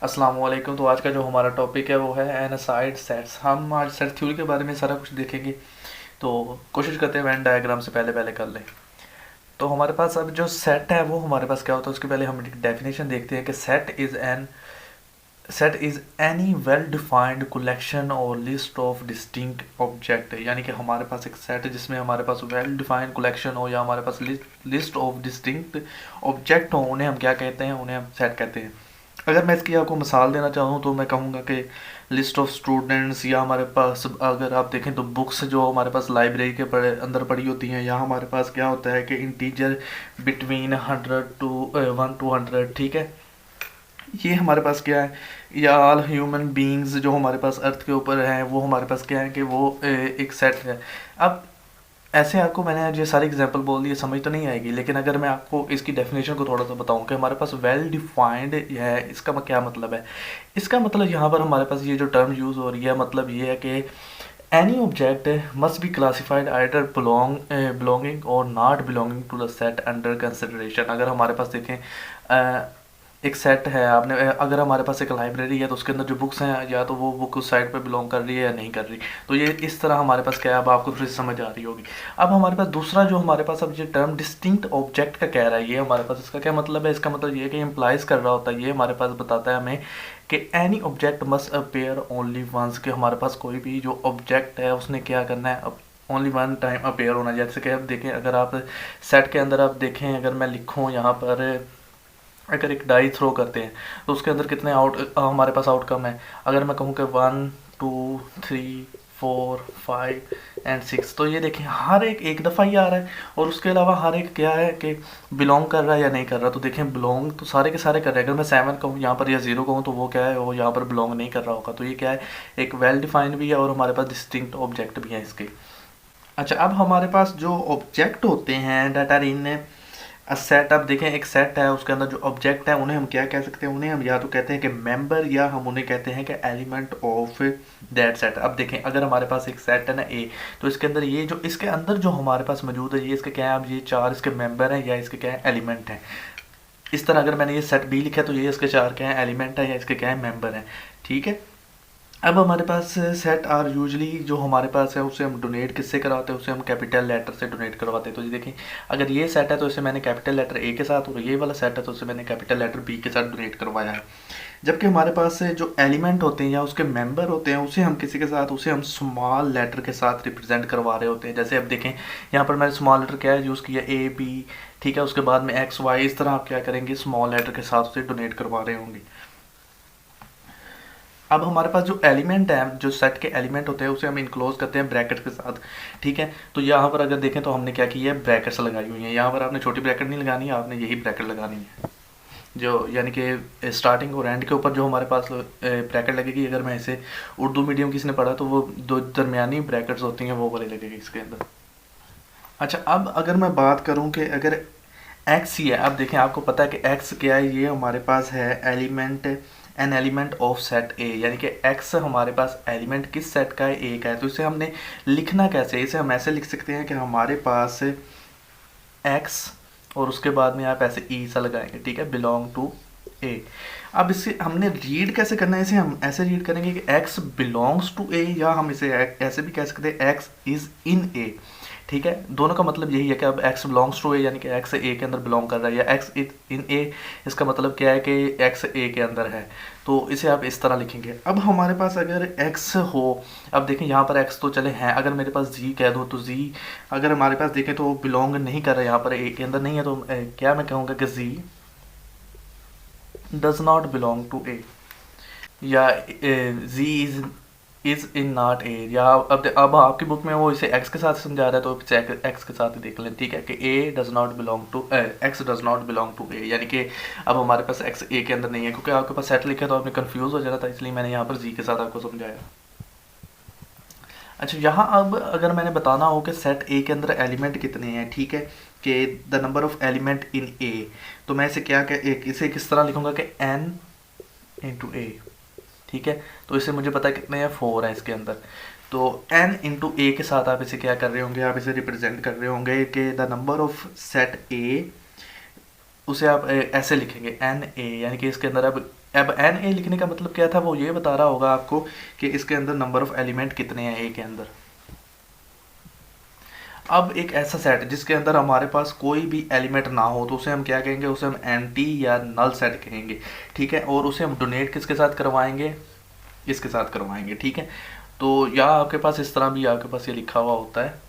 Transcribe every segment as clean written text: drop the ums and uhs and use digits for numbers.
अस्सलाम वालेकुम। तो आज का जो हमारा टॉपिक है वो है एनासाइड सेट्स। हम आज सेट थ्योरी के बारे में सारा कुछ देखेंगे। तो कोशिश करते हैं वेन डायग्राम से पहले पहले कर लें। तो हमारे पास अब जो सेट है वो हमारे पास क्या होता है उसके पहले हम एक डेफिनेशन देखते हैं कि set is any well defined collection और लिस्ट ऑफ डिस्टिंक्ट ऑब्जेक्ट। यानी कि हमारे पास एक सेट है जिसमें हमारे पास वेल डिफाइंड कलेक्शन हो या हमारे पास लिस्ट ऑफ डिस्टिंक्ट ऑब्जेक्ट हो, उन्हें हम क्या कहते हैं, उन्हें हम सेट कहते हैं। अगर मैं इसकी आपको मिसाल देना चाहूँ तो मैं कहूँगा कि लिस्ट ऑफ स्टूडेंट्स, या हमारे पास अगर आप देखें तो बुक्स जो हमारे पास लाइब्रेरी के अंदर पड़ी होती हैं, या हमारे पास क्या होता है कि इंटीजर बिटवीन 100 to 1 to 100। ठीक है, ये हमारे पास क्या है, या ऑल ह्यूमन बींग्स जो हमारे पास अर्थ के ऊपर हैं वो हमारे पास क्या है कि वो एक सेट है। अब ऐसे आपको मैंने ये सारी एग्जांपल बोल दिए, समझ तो नहीं आएगी, लेकिन अगर मैं आपको इसकी डेफिनेशन को थोड़ा सा बताऊं कि हमारे पास वेल डिफाइंड है, इसका क्या मतलब है। इसका मतलब यहाँ पर हमारे पास ये जो टर्म यूज़ हो रही है, मतलब ये है कि any object must be classified either belonging or not belonging to the set under consideration. अगर हमारे पास देखें एक सेट है, आपने अगर हमारे पास एक लाइब्रेरी है तो उसके अंदर जो बुक्स हैं या तो वो बुक उस साइड पे बिलोंग कर रही है या नहीं कर रही। तो ये इस तरह हमारे पास क्या है, अब आपको थोड़ी समझ आ रही होगी। अब हमारे पास दूसरा जो हमारे पास अब ये टर्म डिस्टिंक्ट ऑब्जेक्ट का कह रहा है, ये हमारे पास इसका क्या मतलब है। इसका मतलब ये है कि इम्प्लाइज कर रहा होता है, ये हमारे पास बताता है हमें कि any object must appear only once, कि हमारे पास कोई भी जो ऑब्जेक्ट है उसने क्या करना है, ओनली वन टाइम अपेयर होना। जैसे कि आप देखें, अगर आप सेट के अंदर आप देखें, अगर मैं लिखूँ यहाँ पर, अगर एक डाई थ्रो करते हैं तो उसके अंदर कितने हमारे पास आउटकम है। अगर मैं कहूँ कि 1 2 3 4 5 एंड 6, तो ये देखें हर एक एक दफ़ा ही आ रहा है, और उसके अलावा हर एक क्या है कि बिलोंग कर रहा है या नहीं कर रहा। तो देखें बिलोंग तो सारे के सारे कर रहे हैं। अगर मैं 7 कहूँ यहाँ पर या 0 कहूँ तो वो क्या है, वो यहाँ पर बिलोंग नहीं कर रहा होगा। तो ये क्या है, एक वेल डिफाइंड भी है और हमारे पास डिस्टिंक्ट ऑब्जेक्ट भी हैं इसके। अच्छा, अब हमारे पास जो ऑब्जेक्ट होते हैं डेट आर इन सेट, आप देखें एक सेट है उसके अंदर जो ऑब्जेक्ट है उन्हें हम क्या कह सकते हैं, उन्हें हम या तो कहते हैं कि मेंबर, या हम उन्हें कहते हैं कि एलिमेंट ऑफ दैट सेट। अब देखें अगर हमारे पास एक सेट है ना ए, तो इसके अंदर ये जो इसके अंदर जो हमारे पास मौजूद है ये इसके क्या है, अब ये 4 इसके मेंबर हैं या इसके क्या है, एलिमेंट हैं। इस तरह अगर मैंने ये सेट बी लिखा तो ये इसके 4 क्या है, एलिमेंट है या इसके क्या है, मेंबर हैं। ठीक है, अब हमारे पास सेट आर यूजली जो हमारे पास है उसे हम डोनेट किससे करवाते हैं, उसे हम कैपिटल लेटर से डोनेट करवाते हैं। तो ये देखें अगर ये सेट है तो इसे मैंने कैपिटल लेटर ए के साथ, और ये वाला सेट है तो उसे मैंने कैपिटल लेटर बी के साथ डोनेट करवाया है। जबकि हमारे पास जो एलिमेंट होते हैं या उसके मेंबर होते हैं उसे हम किसी के साथ, उसे हम स्मॉल लेटर के साथ रिप्रेजेंट करवा रहे होते हैं। जैसे अब देखें यहाँ पर मैंने स्मॉल लेटर क्या है यूज़ किया, ए बी। ठीक है, उसके बाद में एक्स वाई, इस तरह आप क्या करेंगे, स्मॉल लेटर के साथ उसे डोनेट करवा रहे होंगे। अब हमारे पास जो एलिमेंट है, जो सेट के एलिमेंट होते हैं उसे हम इनक्लोज करते हैं ब्रैकेट के साथ। ठीक है, तो यहाँ पर अगर देखें तो हमने क्या किया है, ब्रैकेट्स लगाई हुई हैं। यहाँ पर आपने छोटी ब्रैकेट नहीं लगानी है, आपने यही ब्रैकेट लगानी है, जो यानी कि स्टार्टिंग और एंड के ऊपर जो हमारे पास ब्रैकेट लगेगी। अगर मैं इसे उर्दू मीडियम किसी ने पढ़ा तो वो दो दरमियानी ब्रैकेट्स होती हैं वो वाली लगेगी इसके अंदर। अच्छा, अब अगर मैं बात करूँ कि अगर एक्स ही है, अब देखें आपको पता है कि एक्स क्या है, ये हमारे पास है element, an element of set ए। यानी कि एक्स हमारे पास एलिमेंट किस सेट का है, ए का है। तो इसे हमने लिखना कैसे, इसे हम ऐसे लिख सकते हैं कि हमारे पास एक्स और उसके बाद में आप ऐसे ई सा लगाएंगे। ठीक है, बिलोंग टू ए। अब इसे हमने रीड कैसे करना है, इसे हम ऐसे रीड करेंगे कि एक्स बिलोंग्स टू ए, या हम इसे ऐसे भी कह सकते हैं एक्स इज इन ए। ठीक है, दोनों का मतलब यही है कि अब x बिलोंग्स टू ए, यानी कि x ए के अंदर बिलोंग कर रहा है, या x इन ए, इसका मतलब क्या है कि x ए के अंदर है। तो इसे आप इस तरह लिखेंगे। अब हमारे पास अगर x हो, अब देखें यहाँ पर x तो चले हैं, अगर मेरे पास z कह दूँ तो z अगर हमारे पास देखें तो बिलोंग नहीं कर रहा है, यहाँ पर a के अंदर नहीं है, तो क्या मैं कहूँगा कि z does not belong to A, या z is in not A. या अब आपकी बुक में वो इसे एक्स के साथ समझा रहा है तो इसे एक्स के साथ ही देख लें। ठीक है, कि A does not belong to, X does not belong to A, यानी कि अब हमारे पास एक्स ए के अंदर नहीं है, क्योंकि आपके पास सेट लिखा है तो आपने कंफ्यूज हो जाना था, इसलिए मैंने यहाँ पर जी के साथ आपको समझाया। अच्छा, यहाँ अब अगर मैंने बताना हो कि सेट ए के अंदर एलिमेंट कितने हैं, ठीक है, कि the number of element in A, तो मैं इसे क्या इसे किस तरह लिखूंगा कि एन इंटू ए। ठीक है, तो इसे मुझे पता है कितने हैं, 4 है इसके अंदर। तो n इंटू ए के साथ आप इसे क्या कर रहे होंगे, आप इसे रिप्रेजेंट कर रहे होंगे कि द नंबर ऑफ सेट ए, उसे आप ऐसे लिखेंगे एन ए, यानी कि इसके अंदर अब अब एन ए लिखने का मतलब क्या था, वो ये बता रहा होगा आपको कि इसके अंदर नंबर ऑफ एलिमेंट कितने हैं ए के अंदर। अब एक ऐसा सेट जिसके अंदर हमारे पास कोई भी एलिमेंट ना हो तो उसे हम क्या कहेंगे, उसे हम एंटी या नल सेट कहेंगे, ठीक है। और उसे हम डोनेट किसके साथ करवाएंगे, इसके साथ करवाएंगे, ठीक है। तो यहाँ आपके पास इस तरह भी आपके पास ये लिखा हुआ होता है।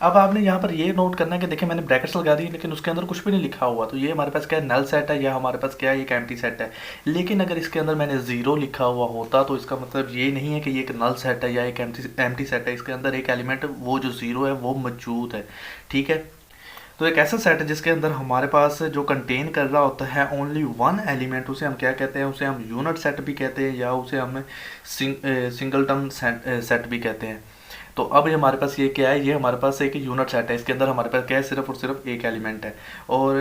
अब आपने यहाँ पर ये नोट करना है कि देखिए मैंने ब्रैकेट्स लगा दी लेकिन उसके अंदर कुछ भी नहीं लिखा हुआ, तो ये हमारे पास क्या है, नल सेट है, या हमारे पास क्या है, एक एम्प्टी सेट है। लेकिन अगर इसके अंदर मैंने ज़ीरो लिखा हुआ होता तो इसका मतलब ये नहीं है कि ये एक नल सेट है या एक एम्प्टी सेट है, इसके अंदर एक एलिमेंट वो जो ज़ीरो है वो मौजूद है, ठीक है। तो एक ऐसा सेट है जिसके अंदर हमारे पास जो कंटेन कर रहा होता है ओनली वन एलिमेंट, उसे हम क्या कहते हैं, उसे हम यूनिट सेट भी कहते हैं, या उसे हम सिंगलटन सेट भी कहते हैं। तो अब ये हमारे पास ये क्या है, ये हमारे पास एक यूनिट सेट है, इसके अंदर हमारे पास क्या है, सिर्फ और सिर्फ एक एलिमेंट है। और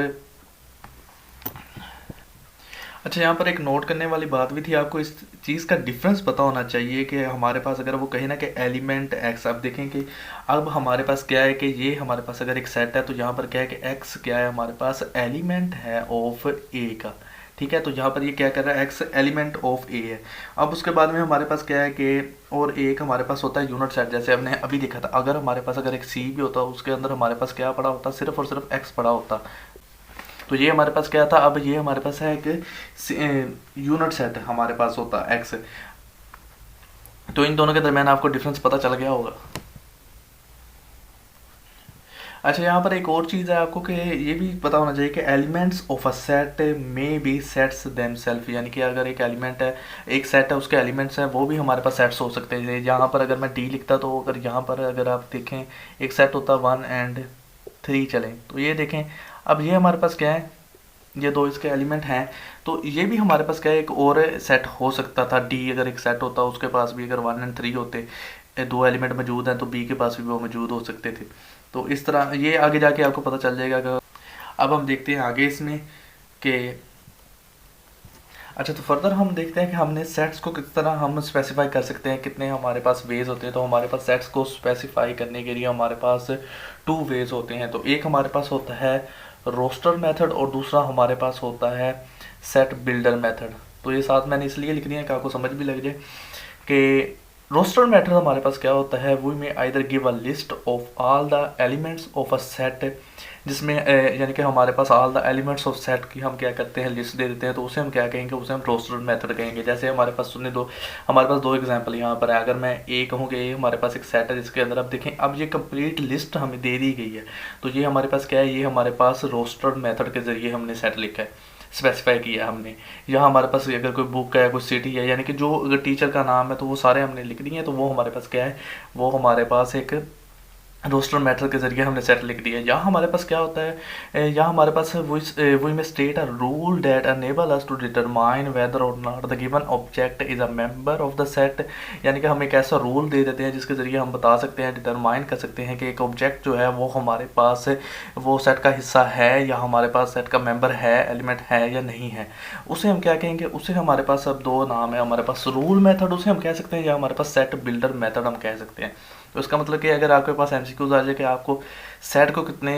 अच्छा, यहाँ पर एक नोट करने वाली बात भी थी, आपको इस चीज़ का डिफरेंस पता होना चाहिए कि हमारे पास अगर वो कहे ना कि एलिमेंट एक्स, अब देखें कि अब हमारे पास क्या है कि ये हमारे पास अगर एक सेट है तो यहाँ पर क्या है कि एक्स क्या है, हमारे पास एलिमेंट है ऑफ ए का, ठीक है। तो यहाँ पर ये क्या कर रहा है, एक्स एलिमेंट ऑफ ए है। अब उसके बाद में हमारे पास क्या है कि और एक हमारे पास होता है यूनिट सेट, जैसे हमने अभी देखा था, अगर हमारे पास अगर एक सी भी होता उसके अंदर हमारे पास क्या पड़ा होता, सिर्फ और सिर्फ एक्स पड़ा होता। तो ये हमारे पास क्या था, अब ये हमारे पास है कि यूनिट सेट हमारे पास होता एक्स। तो इन दोनों के दरमियान आपको डिफरेंस पता चल गया होगा। अच्छा, यहाँ पर एक और चीज़ है आपको कि ये भी पता होना चाहिए कि एलिमेंट्स ऑफ अ सेट में बी सेट्स देमसेल्फ, यानी कि अगर एक एलिमेंट है, एक सेट है, उसके एलिमेंट्स हैं, वो भी हमारे पास सेट्स हो सकते हैं। यहाँ पर अगर मैं डी लिखता तो अगर यहाँ पर अगर आप देखें एक सेट होता 1 एंड 3 चलें, तो ये देखें अब ये हमारे पास क्या है, ये दो इसके एलिमेंट हैं, तो ये भी हमारे पास क्या है, एक और सेट हो सकता था। डी अगर एक सेट होता उसके पास भी अगर 1 एंड 3 होते, दो एलिमेंट मौजूद हैं, तो बी के पास भी वो मौजूद हो सकते थे। तो इस तरह ये आगे जाके आपको पता चल जाएगा कि अब हम देखते हैं आगे इसमें कि अच्छा, तो फर्दर हम देखते हैं कि हमने सेट्स को किस तरह हम स्पेसिफाई कर सकते हैं, कितने हमारे पास वेज होते हैं। तो हमारे पास सेट्स को स्पेसिफाई करने के लिए हमारे पास 2 वेज होते हैं। तो एक हमारे पास होता है रोस्टर मेथड और दूसरा हमारे पास होता है सेट बिल्डर मेथड। तो ये साथ मैंने इसलिए लिख दिया है कि आपको समझ भी लग जाए कि रोस्टर मेथड हमारे पास क्या होता है, we may either give a list of all the elements of a set, जिसमें यानी कि हमारे पास all the elements of set की हम क्या करते हैं, लिस्ट दे देते हैं। तो उसे हम क्या कहेंगे, उसे हम रोस्टर मेथड कहेंगे। जैसे हमारे पास सुनने दो, हमारे पास दो एग्जांपल यहाँ पर है। अगर मैं ए कहूँ कि ये हमारे पास एक सेट है जिसके अंदर अब देखें, अब ये कंप्लीट लिस्ट हमें दे दी गई है। तो ये हमारे पास क्या है, ये हमारे पास रोस्टर मेथड के ज़रिए हमने सेट लिखा है, स्पेसिफाई किया हमने। यहाँ हमारे पास अगर कोई बुक है, कोई सिटी है, यानी कि जो अगर टीचर का नाम है तो वो सारे हमने लिख दिए हैं। तो वो हमारे पास क्या है, वो हमारे पास एक रोस्टर मेथड के जरिए हमने सेट लिख दिया। यहाँ हमारे पास क्या होता है, यहाँ हमारे पास we may state a rule that enable us to determine whether or not the given object is a member of the set, यानी कि हम एक ऐसा रूल दे देते हैं जिसके ज़रिए हम बता सकते हैं, डिटरमाइन कर सकते हैं कि एक ऑब्जेक्ट जो है वो हमारे पास वो सेट का हिस्सा है या हमारे पास सेट का मेंबर है, एलिमेंट है या नहीं है। उसे हम क्या कहेंगे, उसे हमारे पास अब दो नाम है, हमारे पास रूल मेथड उसे हम कह सकते हैं, या हमारे पास सेट बिल्डर मेथड हम कह सकते हैं। तो इसका मतलब कि अगर आपके पास एमसीक्यूज आ जाए कि आपको सेट को कितने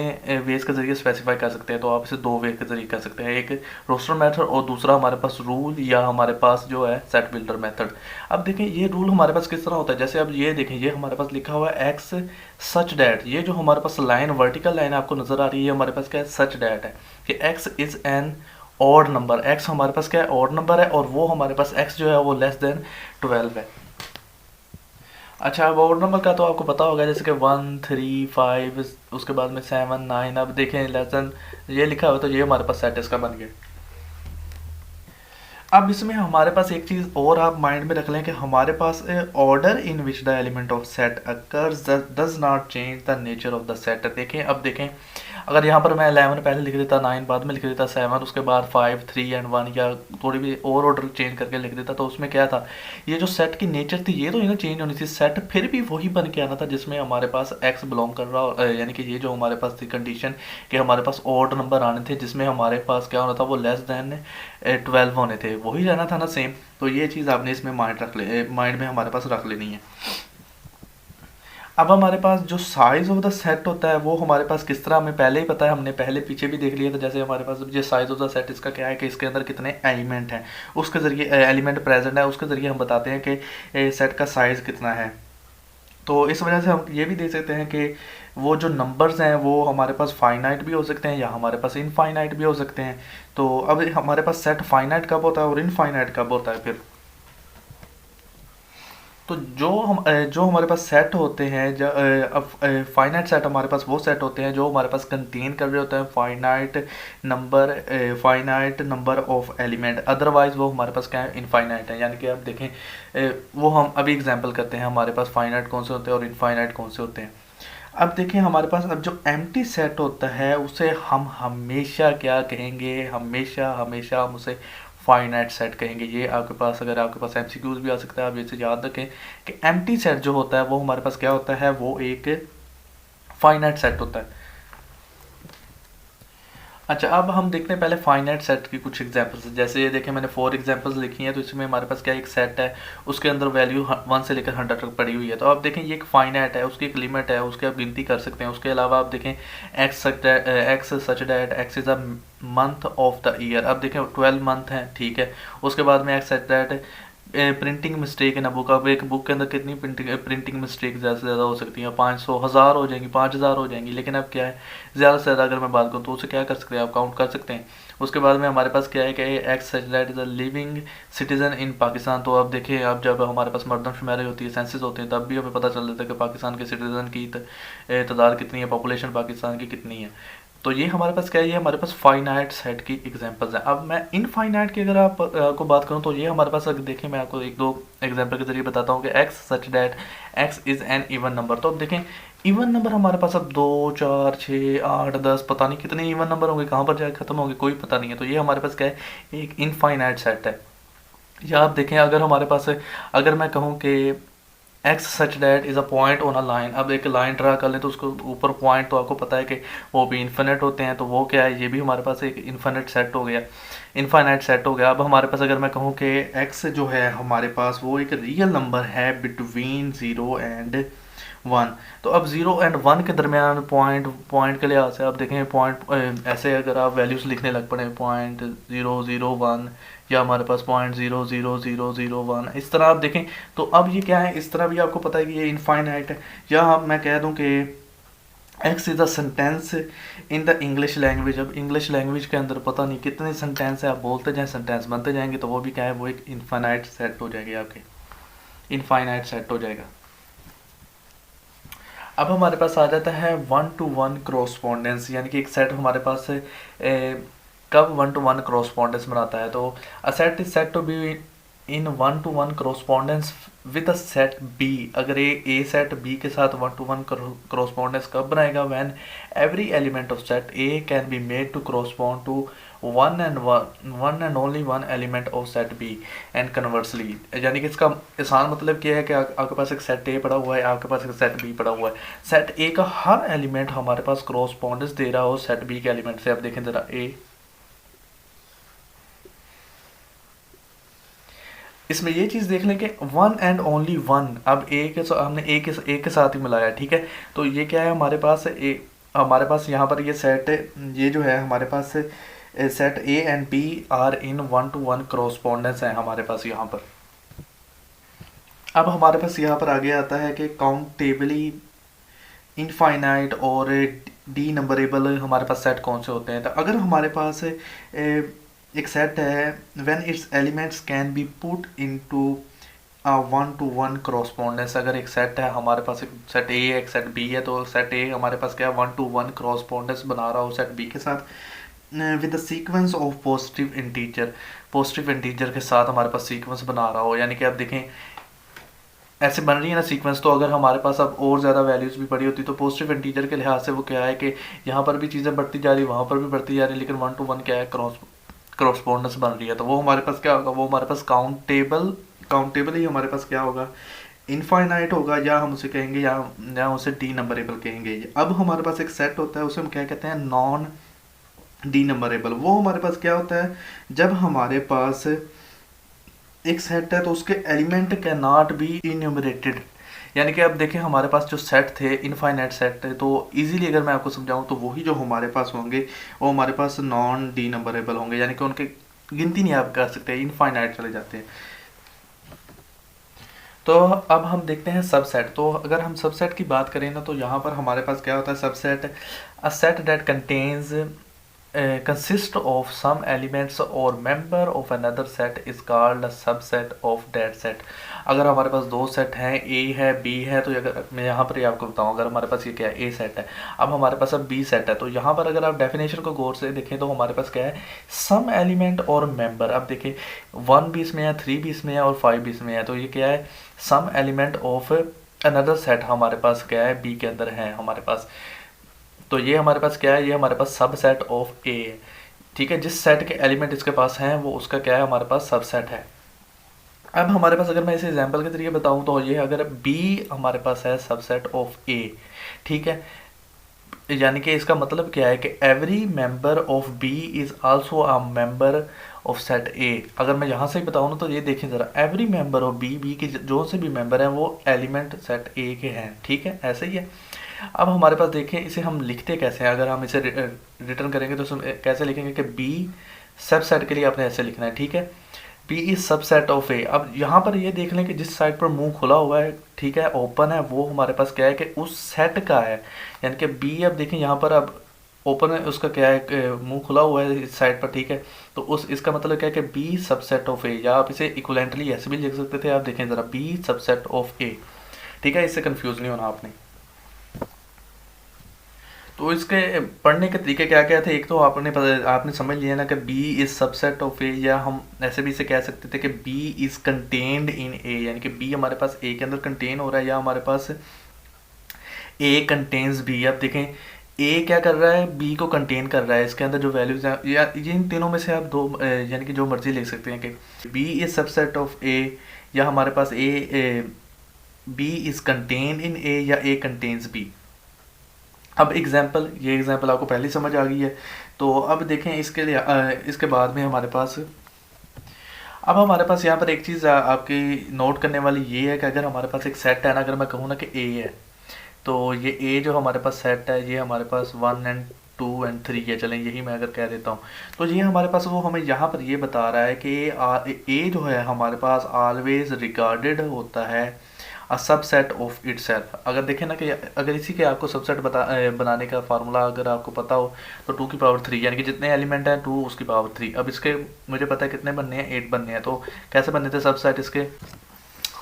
वेज के जरिए स्पेसिफाई कर सकते हैं, तो आप इसे दो वे के जरिए कर सकते हैं, एक रोस्टर मेथड और दूसरा हमारे पास रूल या हमारे पास जो है सेट बिल्डर मेथड। अब देखें ये रूल हमारे पास किस तरह होता है, जैसे अब ये देखें, ये हमारे पास लिखा हुआ है एक्स सच डैट, ये जो हमारे पास लाइन वर्टिकल लाइन आपको नजर आ रही है, हमारे पास क्या है, सच डैट है कि x is an odd number. X हमारे पास क्या है, ऑड नंबर है, और वो हमारे पास एक्स जो है वो लेस देन 12 है। अच्छा, अब ऑड नंबर का तो आपको पता होगा, जैसे कि 1 3 5, उसके बाद में 7 9। अब देखें लेस देन ये लिखा हुआ तो ये हमारे पास सेट इसका बन गया। अब इसमें हमारे पास एक चीज़ और आप माइंड में रख लें कि हमारे पास order in which the element of set occurs does not change the nature of the set. देखें, अब देखें, अगर यहाँ पर मैं 11 पहले लिख देता, 9 बाद में लिख देता, 7 उसके बाद 5 3 एंड 1, या थोड़ी भी और ऑर्डर चेंज करके लिख देता, तो उसमें क्या था, ये जो सेट की नेचर थी ये तो ना चेंज होनी थी, सेट फिर भी वही बन के आना था जिसमें हमारे पास एक्स बिलोंग कर रहा, यानी कि ये जो हमारे पास थी कंडीशन कि हमारे पास ऑड नंबर आने थे जिसमें हमारे पास क्या होना था, वो लेस देन 12 होने थे, वही रहना था ना सेम। तो ये चीज़ आपने इसमें माइंड में हमारे पास रख लेनी है। अब हमारे पास जो साइज ऑफ द सेट होता है वो हमारे पास किस तरह हमें पहले ही पता है, हमने पहले पीछे भी देख लिया था। जैसे हमारे पास ये साइज ऑफ द सेट इसका क्या है कि इसके अंदर कितने एलिमेंट हैं, उसके ज़रिए एलिमेंट प्रेजेंट है, उसके ज़रिए हम बताते हैं कि सेट का साइज़ कितना है। तो इस वजह से हम ये भी देख सकते हैं कि वो जो नंबर्स हैं वो हमारे पास फाइनाइट भी हो सकते हैं या हमारे पास इनफाइनाइट भी हो सकते हैं। तो अब हमारे पास सेट फाइनाइट कब होता है और इनफाइनाइट कब होता है फिर। तो जो हमारे पास सेट होते हैं, अब फाइनाइट सेट हमारे पास वो सेट होते हैं जो हमारे पास कंटेन कर रहे होते हैं finite number of element, otherwise वो हमारे पास क्या है, इनफाइनाइट है। यानी कि आप देखें वो हम अभी एग्जांपल करते हैं हमारे पास फाइनाइट कौन से होते हैं और इनफाइनाइट कौन से होते हैं। अब देखें हमारे पास अब जो एम्प्टी सेट होता है उसे हम हमेशा क्या कहेंगे, हमेशा हमेशा हम उसे फाइनाइट सेट कहेंगे। ये आपके पास, अगर आपके पास एमसीक्यूज भी आ सकता है, आप इसे याद रखें कि एम्प्टी सेट जो होता है वो हमारे पास क्या होता है, वो एक फाइनाइट सेट होता है। अच्छा, अब हम देखते हैं पहले फाइनाइट सेट की कुछ एग्जांपल्स। जैसे ये देखें मैंने 4 एग्जांपल्स लिखी हैं, तो इसमें हमारे पास क्या एक सेट है, उसके अंदर वैल्यू 1 से लेकर 100 तक पड़ी हुई है। तो आप देखें ये एक फाइनाइट है, उसकी एक लिमिट है, उसकी आप गिनती कर सकते हैं। उसके अलावा आप देखें x such that x is a month of the year. अब देखें 12 मंथ हैं, ठीक है। उसके बाद में x such that printing mistake in a book. अब एक बुक के अंदर कितनी प्रिंटिंग मिस्टेक ज़्यादा से ज़्यादा हो सकती हैं, 500 हज़ार हो जाएंगी, 5000 हो जाएंगी। लेकिन अब क्या है, ज़्यादा से ज़्यादा अगर मैं बात करूँ तो उसे क्या कर सकते हैं, आप काउंट कर सकते हैं। उसके बाद में हमारे पास क्या है कि x such that is a living citizen इन पाकिस्तान। तो अब देखिए, अब जब हमारे पास मर्दमशुमारी होती है, सेंसस होते हैं, तब भी हमें पता चल जाता है कि पाकिस्तान के सिटीजन की तादाद कितनी है, पॉपुलेशन पाकिस्तान की कितनी है। तो ये हमारे पास क्या है, ये हमारे पास फाइनाइट सेट की एग्जांपल्स हैं। अब मैं इनफाइनाइट की अगर आपको बात करूं तो ये हमारे पास, अगर देखें मैं आपको एक दो एग्जांपल के जरिए बताता हूं कि x such that x is an even number. तो अब देखें इवन नंबर हमारे पास अब 2 4 6 8 10 पता नहीं कितने इवन नंबर होंगे, कहाँ पर जाके ख़त्म होंगे कोई पता नहीं है। तो ये हमारे पास क्या है, एक इनफाइनाइट सेट है। या आप देखें अगर हमारे पास, अगर मैं कहूँ कि x such that is a point on a line. अब एक लाइन ड्रा कर ले तो उसको ऊपर पॉइंट, तो आपको पता है कि वो भी इन्फिनिट होते हैं। तो वो क्या है, ये भी हमारे पास एक इन्फिनिट सेट हो गया, इनफाइनाइट सेट हो गया। अब हमारे पास अगर मैं कहूँ कि एक्स जो है हमारे पास वो एक रियल नंबर है बिटवीन 0 एंड 1। तो अब 0 एंड 1 के दरमियान पॉइंट के लिहाज से आप देखें पॉइंट, ऐसे अगर आप वैल्यूज़ लिखने लग पड़े, 0.001 या हमारे पास 0.00001, इस तरह आप देखें। तो अब ये क्या है, इस तरह भी आपको पता है कि ये इनफाइनाइट है। या हम मैं कह दूं कि x is a sentence in the English language. अब इंग्लिश लैंग्वेज के अंदर पता नहीं कितने सेंटेंस है, आप बोलते जाएँ सेंटेंस बनते जाएंगे, तो वो भी क्या है, वो एक इनफाइनाइट सेट हो जाएगी, आपके इनफाइनाइट सेट हो जाएगा। अब हमारे पास आ जाता है 1-to-1 क्रॉसपॉन्डेंस, यानी कि एक सेट हमारे पास कब 1-to-1 क्रॉसपॉन्डेंस बनाता है। तो a set is said to be in 1-to-1 correspondence with a set B. अगर ए सेट बी के साथ 1-to-1 क्रॉसपॉन्डेंस कब बनाएगा, when every element of set A can be made to correspond to one and only one element of set B and conversely. यानी कि इसका आसान मतलब क्या है कि आपके पास एक सेट ए पड़ा हुआ है, आपके पास एक सेट बी पड़ा हुआ है। सेट ए का हर एलिमेंट हमारे पास क्रॉसपॉन्डेंस दे रहा हो सेट बी के एलिमेंट से। अब देखें जरा ए, इसमें ये चीज़ देख लें कि वन एंड ओनली वन। अब हमने ए के साथ ही मिलाया, ठीक है। तो ये क्या है हमारे पास, हमारे पास यहाँ पर ये सेट, ये जो है हमारे पास set A and B are in 1-to-1 correspondence है हमारे पास यहाँ पर। अब हमारे पास यहाँ पर आगे आता है कि काउंटेबली इनफाइनाइट और डी नंबरेबल हमारे पास सेट कौन से होते हैं। तो अगर हमारे पास एक सेट है when it's elements can be put into 1-to-1 क्रॉसपॉन्डेंस। अगर एक सेट है हमारे पास, एक सेट ए एक सेट बी है, तो सेट ए हमारे पास क्या है, 1-to-1 क्रॉसपॉन्डेंस बना रहा हो सेट बी के साथ with the sequence of positive integer के साथ हमारे पास सीक्वेंस बना रहा हो। यानी कि आप देखें ऐसे बन रही है ना सीक्वेंस। तो अगर हमारे पास अब और ज़्यादा वैल्यूज़ भी पड़ी होती तो पॉजिटिव इंटीजर के लिहाज से वो क्या है कि यहाँ पर भी चीज़ें बढ़ती जा रही, वहाँ पर भी बढ़ती जा रही, लेकिन 1-to-1 क्या है, क्रॉसपॉन्डेंस बन रही है। तो वो हमारे पास क्या होगा, वो हमारे पास काउंटेबल ही हमारे पास क्या होगा, इनफाइनाइट होगा, या हम उसे कहेंगे या उसे डी नंबरेबल कहेंगे। अब हमारे पास एक सेट होता है, उसे हम क्या कहते हैं, नॉन डी नंबरेबल। वो हमारे पास क्या होता है, जब हमारे पास एक सेट है तो उसके element can not be enumerated. यानी कि अब देखें हमारे पास जो सेट थे इनफाइनाइट सेट थे, तो इजीली अगर मैं आपको समझाऊं तो वही जो हमारे पास होंगे वो हमारे पास नॉन डी नंबरेबल होंगे, यानी कि उनके गिनती नहीं आप कर सकते, इनफाइनाइट चले जाते हैं। तो अब हम देखते हैं सबसेट। तो अगर हम सबसेट की बात करें ना, तो यहाँ पर हमारे पास क्या होता है subset, a set that contains consist of some elements or member of another set is called a subset of that set। अगर हमारे पास दो सेट हैं, ए है बी है, तो अगर मैं यहाँ पर ही आपको बताऊँ, अगर हमारे पास ये क्या है ए सेट है, अब हमारे पास अब बी सेट है, तो यहाँ पर अगर आप डेफिनेशन को गौर से देखें तो हमारे पास क्या है सम एलिमेंट और मेंबर। अब देखिए 1 भी इसमें है, 3 भी इसमें है और 5 भी इसमें है, तो ये क्या है some element of another set हमारे पास क्या है बी के अंदर है हमारे पास। तो ये हमारे पास क्या है, ये हमारे पास सब सेट ऑफ ए है, ठीक है। जिस सेट के एलिमेंट इसके पास हैं वो उसका क्या है हमारे पास सबसेट है। अब हमारे पास अगर मैं इसे एग्जांपल के तरीके बताऊं तो ये अगर बी हमारे पास है सबसेट ऑफ ए, ठीक है, यानी कि इसका मतलब क्या है कि every member of B is also a member of set A. अगर मैं यहाँ से ही बताऊँ ना तो ये देखें ज़रा, every member of B, B के जो से भी मेंबर हैं वो एलिमेंट सेट ए के हैं, ठीक है, ऐसे ही है। अब हमारे पास देखें इसे हम लिखते कैसे हैं, अगर हम इसे रिटर्न करेंगे तो कैसे लिखेंगे कि बी सब सेट के लिए आपने ऐसे लिखना है, ठीक है, बी इज सबसेट ऑफ ए। अब यहाँ पर ये देख लें कि जिस साइड पर मुंह खुला हुआ है, ठीक है, ओपन है, वो हमारे पास क्या है कि उस सेट का है, यानी कि बी, अब देखें यहाँ पर अब ओपन है, उसका क्या है मुंह खुला हुआ है इस साइड पर, ठीक है, तो उस इसका मतलब क्या है कि बी सबसेट ऑफ ए, या आप इसे इक्वलेंटली ऐसे भी लिख सकते थे। आप देखें ज़रा बी सबसेट ऑफ ए, ठीक है, इससे कंफ्यूज नहीं होना आपने। तो इसके पढ़ने के तरीके क्या क्या थे, एक तो आपने समझ लिया ना कि B इज सबसेट ऑफ ए, या हम ऐसे भी इसे कह सकते थे कि B इज कंटेन्ड इन ए, यानी कि B हमारे पास A के अंदर कंटेन हो रहा है, या हमारे पास A कंटेन्स B। अब देखें A क्या कर रहा है, B को कंटेन कर रहा है, इसके अंदर जो वैल्यूज हैं, या इन तीनों में से आप दो यानी कि जो मर्जी लिख सकते हैं कि B is subset of A, या हमारे पास B is contain in A, या A कंटेन्स B। अब एग्जाम्पल, ये एग्जाम्पल आपको पहले समझ आ गई है। तो अब देखें इसके लिए इसके बाद में हमारे पास, अब हमारे पास यहाँ पर एक चीज़ आपकी नोट करने वाली ये है कि अगर हमारे पास एक सेट है ना, अगर मैं कहूँ ना कि ए है, तो ये ए जो हमारे पास सेट है ये हमारे पास 1 एंड 2 एंड 3 है, चलें यही मैं अगर कह देता हूँ, तो ये हमारे पास वो हमें यहाँ पर ये बता रहा है कि ए जो है हमारे पास ऑलवेज रिगार्डेड होता है अ सबसेट ऑफ इटसेल्फ। अगर देखें ना कि अगर इसी के आपको सबसेट बनाने का फार्मूला अगर आपको पता हो तो 2 की पावर 3, यानी कि जितने एलिमेंट हैं 2 उसकी पावर 3। अब इसके मुझे पता है कितने बनने हैं, 8 बनने हैं, तो कैसे बनने थे सबसेट इसके,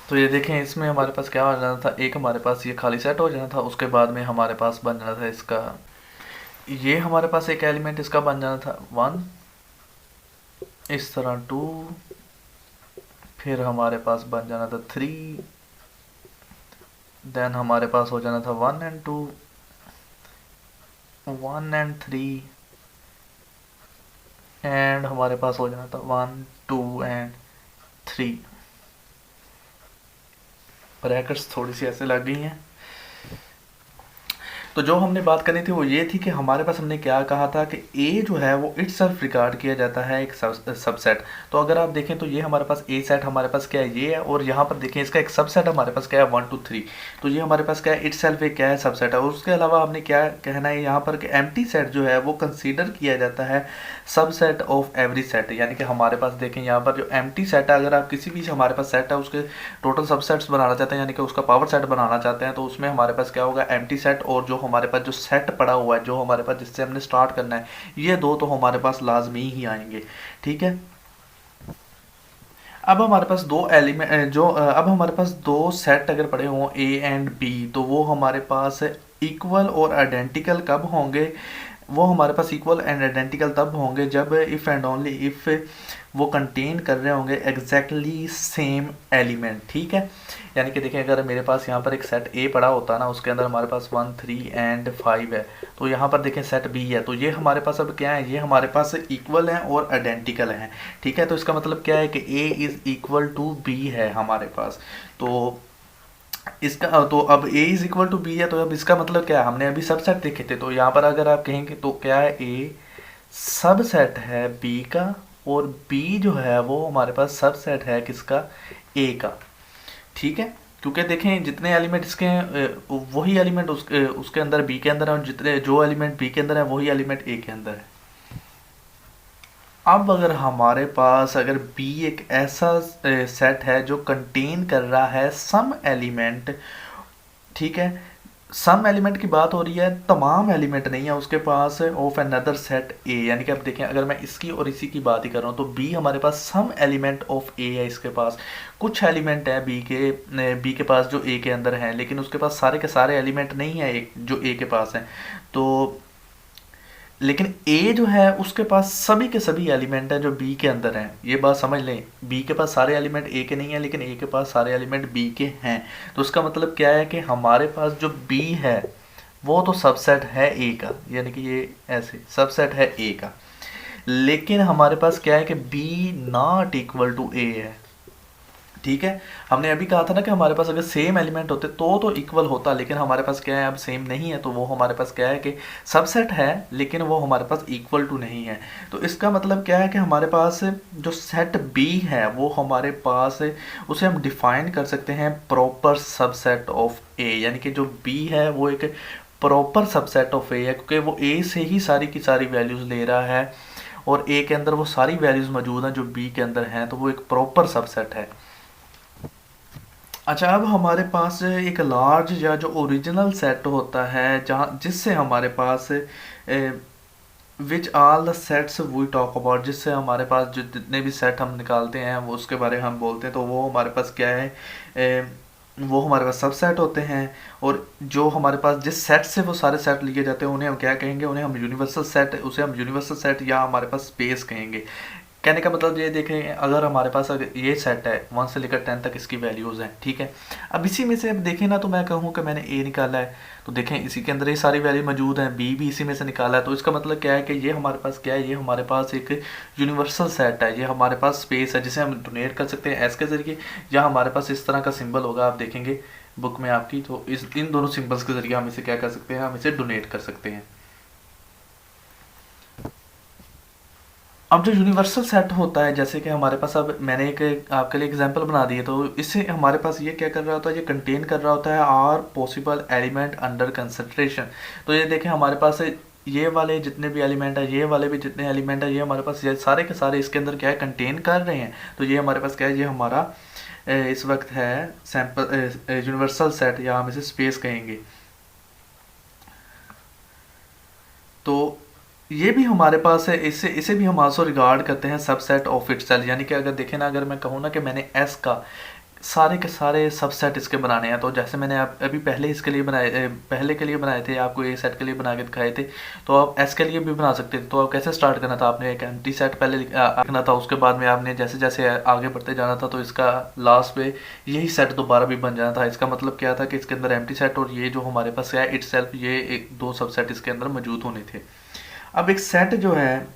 तो ये देखें इसमें हमारे पास क्या हो जाना था, एक हमारे पास ये खाली सेट हो जाना था, उसके बाद में हमारे पास बन जाना था इसका, ये हमारे पास एक एलिमेंट इसका बन जाना था 1, इस तरह 2, फिर हमारे पास बन जाना था 3, देन हमारे पास हो जाना था 1 एंड 2, 1 एंड 3, एंड हमारे पास हो जाना था 1 2 एंड 3। ब्रैकेट्स थोड़ी सी ऐसे लग गई हैं। तो जो हमने बात करनी थी वो ये थी कि हमारे पास हमने क्या कहा था कि ए जो है वो इटसेल्फ रिगार्ड किया जाता है एक सबसेट। तो अगर आप देखें तो ये हमारे पास ए सेट हमारे पास क्या है ये है, और यहाँ पर देखें इसका एक सबसेट हमारे पास क्या है 1 2 3, तो ये हमारे पास क्या है इटसेल्फ एक क्या है सबसेट है। और उसके अलावा हमने क्या कहना है यहाँ पर कि एम्प्टी सेट जो है वो कंसीडर किया जाता है सबसेट ऑफ एवरी सेट, यानी कि हमारे पास देखें यहाँ पर जो एम्प्टी सेट है, अगर आप किसी भी हमारे पास सेट है उसके टोटल सबसेट्स बनाना चाहते हैं, यानी कि उसका पावर सेट बनाना चाहते हैं, तो उसमें हमारे पास क्या होगा एम्प्टी सेट, और जो हमारे पास जो सेट पड़ा हुआ है जो हमारे पास जिससे हमने स्टार्ट करना है, ये दो तो हमारे पास लाजमी ही आएंगे, ठीक है। अब हमारे पास दो एलिमेंट जो अब हमारे पास दो सेट अगर पड़े हों ए एंड बी, तो वो हमारे पास इक्वल और आइडेंटिकल कब होंगे, वो हमारे पास इक्वल एंड आइडेंटिकल तब होंगे जब इफ़ एंड ओनली इफ़ वो कंटेन कर रहे होंगे एग्जैक्टली सेम एलिमेंट, ठीक है। यानी कि देखें अगर मेरे पास यहाँ पर एक सेट ए पड़ा होता ना, उसके अंदर हमारे पास 1 3 एंड 5 है, तो यहाँ पर देखें सेट बी है, तो ये हमारे पास अब क्या है, ये हमारे पास इक्वल हैं और आइडेंटिकल हैं, ठीक है। तो इसका मतलब क्या है कि A is equal to B है हमारे पास, तो इसका तो अब a is equal to B है, तो अब इसका मतलब क्या है, हमने अभी सबसेट देखे थे, तो यहाँ पर अगर आप कहेंगे तो क्या है a सबसेट है b का, और b जो है वो हमारे पास सबसेट है किसका, a का, ठीक है। क्योंकि देखें जितने एलिमेंट इसके हैं वही एलिमेंट उसके अंदर बी के अंदर है, और जितने जो एलिमेंट बी के अंदर है वही एलिमेंट ए के अंदर है। अब अगर हमारे पास अगर बी एक ऐसा सेट है जो कंटेन कर रहा है सम एलिमेंट, ठीक है, सम एलिमेंट की बात हो रही है, तमाम एलिमेंट नहीं है उसके पास ऑफ अनदर सेट ए, यानी कि अब देखें अगर मैं इसकी और इसी की बात ही कर रहा हूँ तो बी हमारे पास सम एलिमेंट ऑफ ए है, इसके पास कुछ एलिमेंट है बी के पास जो ए के अंदर हैं, लेकिन उसके पास सारे के सारे एलिमेंट नहीं है एक जो ए के पास हैं। तो लेकिन ए जो है उसके पास सभी के सभी एलिमेंट हैं जो बी के अंदर हैं, ये बात समझ लें, बी के पास सारे एलिमेंट ए के नहीं है लेकिन ए के पास सारे एलिमेंट बी के हैं। तो उसका मतलब क्या है कि हमारे पास जो बी है वो तो सबसेट है ए का, यानी कि ये ऐसे सबसेट है ए का, लेकिन हमारे पास क्या है कि बी नॉट इक्वल टू ए है। ठीक है, हमने अभी कहा था ना कि हमारे पास अगर सेम एलिमेंट होते तो इक्वल होता, लेकिन हमारे पास क्या है अब सेम नहीं है, तो वो हमारे पास क्या है कि सबसेट है लेकिन वो हमारे पास इक्वल टू नहीं है। तो इसका मतलब क्या है कि हमारे पास जो सेट बी है वो हमारे पास उसे हम डिफाइन कर सकते हैं प्रॉपर सबसेट ऑफ ए, यानी कि जो बी है वो एक प्रॉपर सबसेट ऑफ ए है, क्योंकि वो ए से ही सारी की सारी वैल्यूज़ ले रहा है और ए के अंदर वो सारी वैल्यूज़ मौजूद हैं जो बी के अंदर हैं, तो वो एक प्रॉपर सबसेट है। अच्छा, अब हमारे पास एक लार्ज या जो ओरिजिनल सेट होता है जहाँ जिससे हमारे पास which all the sets we talk about, जिससे हमारे पास जो जितने भी सेट हम निकालते हैं वो उसके बारे में हम बोलते हैं, तो वो हमारे पास क्या है वो हमारे पास सब सेट होते हैं। और जो हमारे पास जिस सेट से वो सारे सेट लिए जाते हैं उन्हें हम क्या कहेंगे, उन्हें हम यूनिवर्सल सेट, उसे हम यूनिवर्सल सेट या हमारे पास स्पेस कहेंगे। कहने का मतलब ये देखें, अगर हमारे पास अगर ये सेट है 1 से लेकर 10 तक इसकी वैल्यूज़ हैं, ठीक है, अब इसी में से अब देखें ना, तो मैं कहूँ कि मैंने ए निकाला है तो देखें इसी के अंदर ये सारी वैल्यू मौजूद हैं, बी भी इसी में से निकाला है, तो इसका मतलब क्या है कि ये हमारे पास क्या है, ये हमारे पास एक यूनिवर्सल सेट है, ये हमारे पास स्पेस है जिसे हम डोनेट कर सकते हैं एस के ज़रिए, या हमारे पास इस तरह का सिंबल होगा, आप देखेंगे बुक में आपकी, तो इन दोनों सिंबल्स के ज़रिए हम इसे क्या कर सकते हैं, हम इसे डोनेट कर सकते हैं। अब जो यूनिवर्सल सेट होता है, जैसे कि हमारे पास, अब मैंने एक आपके लिए एग्जांपल बना दिए, तो इससे हमारे पास ये क्या कर रहा होता है, ये कंटेन कर रहा होता है are possible element under consideration. तो ये देखें हमारे पास ये वाले जितने भी एलिमेंट है, ये वाले भी जितने एलिमेंट है, ये हमारे पास ये सारे के सारे इसके अंदर क्या है, कंटेन कर रहे हैं। तो ये हमारे पास क्या है, ये हमारा इस वक्त है सैम्पल यूनिवर्सल सेट, या हम इसे स्पेस कहेंगे। तो ये भी हमारे पास है, इसे भी हम आल्सो रिगार्ड करते हैं सबसेट ऑफ इटसेल्फ, यानी कि अगर देखें ना, अगर मैं कहूँ ना कि मैंने एस का सारे के सारे सबसेट इसके बनाने हैं, तो जैसे मैंने आप अभी पहले इसके लिए बनाए, पहले के लिए बनाए थे, आपको ए सेट के लिए बना के दिखाए थे, तो आप एस के लिए भी बना सकते थे। तो आप कैसे स्टार्ट करना था, आपने एक एम्प्टी सेट पहले लिखना था, उसके बाद में आपने जैसे जैसे आगे बढ़ते जाना था, तो इसका लास्ट पे यही सेट दोबारा भी बन जाना था। इसका मतलब क्या था कि इसके अंदर एम्प्टी सेट और ये जो हमारे पास है इटसेल्फ, ये एक दो सबसेट इसके अंदर मौजूद होने थे। अब एक सेट जो है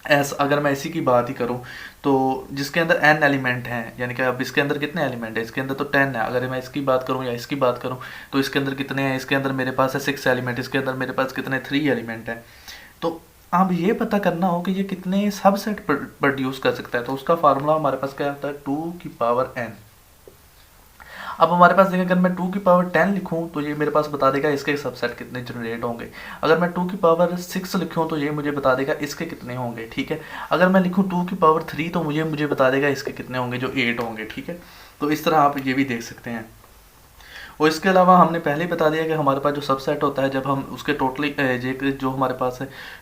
अगर मैं इसी की बात ही करूं, तो जिसके अंदर n एलिमेंट हैं, यानी कि अब इसके अंदर कितने एलिमेंट है, इसके अंदर तो 10 है, अगर मैं इसकी बात करूं या इसकी बात करूं तो इसके अंदर कितने हैं, इसके अंदर मेरे पास है 6 एलिमेंट, इसके अंदर मेरे पास कितने 3 एलिमेंट हैं। तो अब ये पता करना हो कि ये कितने सबसेट प्रोड्यूस कर सकता है, तो उसका फार्मूला हमारे पास क्या होता है, 2 की पावर n। अब हमारे पास देखें, अगर मैं 2 की पावर 10 लिखूं तो ये मेरे पास बता देगा इसके सबसेट कितने जनरेट होंगे। अगर मैं 2 की पावर 6 लिखूं तो ये मुझे बता देगा इसके कितने होंगे, ठीक है। अगर मैं लिखूं 2 की पावर 3 तो मुझे बता देगा इसके कितने होंगे, जो 8 होंगे, ठीक है। तो इस तरह आप ये भी देख सकते हैं। और इसके अलावा हमने पहले ही बता दिया कि हमारे पास जो सबसेट होता है, जब हम उसके टोटली जो हमारे पास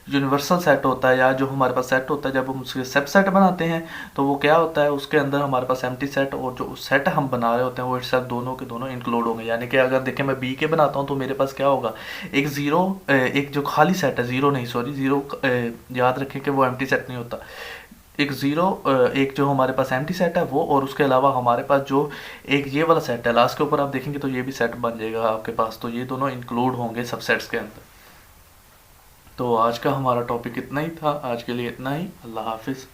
यूनिवर्सल सेट होता है, या जो हमारे पास सेट होता है, जब हम उसके सबसेट बनाते हैं तो वो क्या होता है, उसके अंदर हमारे पास एम्प्टी सेट और जो सेट हम बना रहे होते हैं वो इटसेल्फ दोनों के दोनों इंक्लूड होंगे। यानी कि अगर देखें मैं बी के बनाता हूँ तो मेरे पास क्या होगा, एक ज़ीरो, एक जो खाली सेट है, ज़ीरो नहीं सॉरी ज़ीरो, याद रखें कि वो एम्प्टी सेट नहीं होता, एक ज़ीरो, एक जो हमारे पास एम्प्टी सेट है वो, और उसके अलावा हमारे पास जो एक ये वाला सेट है लास्ट के ऊपर आप देखेंगे तो ये भी सेट बन जाएगा आपके पास, तो ये दोनों इंक्लूड होंगे सबसेट्स के अंदर। तो आज का हमारा टॉपिक इतना ही था, आज के लिए इतना ही। अल्लाह हाफिज़।